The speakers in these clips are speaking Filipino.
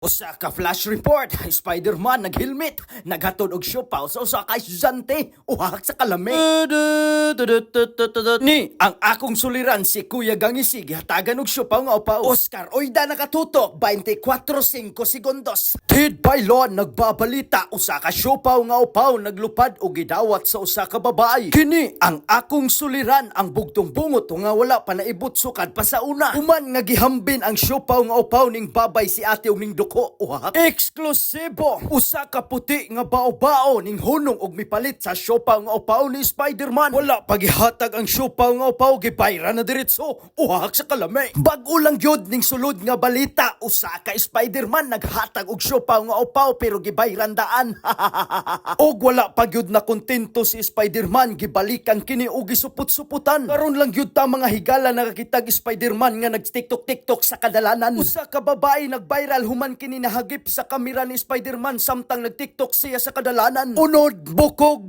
Usa ka flash report, Spider-Man nag-helmet, naghatod og siopaw sa usa ka estudyante, uhak sa kalami. Ni, ang akong suliran si Kuya Gangisig, hatagan og siopaw nga upaw. Oscar Oida nakatutok, 24:05 segundos. Ted Bailon nagbabalita, usa ka siopaw nga upaw naglupad og gidawat sa usa ka babae. Kini ang akong suliran, ang bugtong bungot nga wala pa naibot sukad pa sa una. Human nga gihambin ang siopaw nga upaw ning babay si ate og ning ko uhak. Eksklusibo, usa ka puti nga bao-bao ning hunong og mipalit sa siopaw nga upaw ni Spider-Man. Wala pagihatag ang siopaw nga upaw, gibayra na diretso, uhak sa kalami. Bag-o lang gyud ning sulod nga balita, usa ka Spider-Man naghatag og siopaw nga upaw pero gibayran daan. Og wala pa gyud na kontento si Spider-Man, gibalikan kini og gisupot-suputan. Karon lang gyud ta mga higala nakakitag Spider-Man nga nag-TikTok sa kadalanan. Usa ka babae nag-viral human kini nahagip sa kamera ni Spider-Man samtang nag-TikTok siya sa kadalanan. Unod, bukog,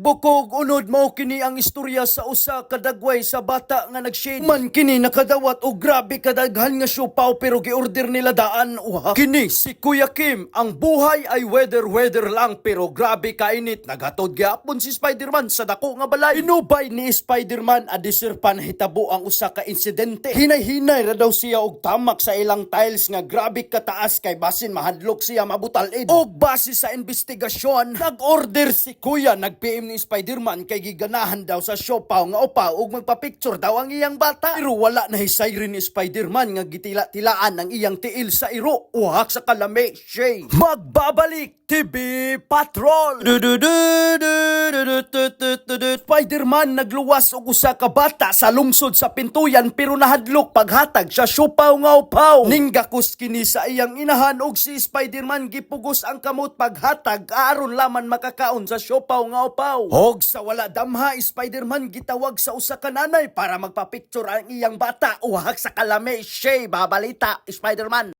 unod mao kini ang istorya sa usa ka dagway sa bata nga nag-shade. Man kini nakadawat og grabe kadaghan nga siopaw pero giorder nila daan. Kini si Kuya Kim, ang buhay ay weather lang pero grabe kainit. Naghatod gyapon si Spider-Man sa dako nga balay. Inubay ni Spider-Man adisir pa nahitabo ang usa ka insidente. Hinay-hinay ra daw siya og tamak sa ilang tiles nga grabe kataas kay basin mahadlok siya mabutalid. Og base sa investigasyon, nag-order si Kuya, nag-PM ni Spider-Man kay giganahan daw sa siopaw nga upaw ug magpa-picture daw ang iyang bata. Pero wala na hisay rin ni Spider-Man nga gitila-tilaan ang iyang tiil sa iro. Uhak sa kalami, Shay. Magbabalik TV Patrol. Spider-Man nagluwas og usa ka bata sa lungsod sa Pintuyan pero nahadlok paghatag sa siopaw nga upaw. Ninggakus kini sa iyang inahan og si Spider-Man gipugos ang kamot paghatag aron laman makakaon sa siopaw nga upaw. Og sa wala damha, Spider-Man gitawag sa usa ka nanay para magpa-picture ang iyang bata. Uhak sa kalami, Shay. Babalita, Spider-Man.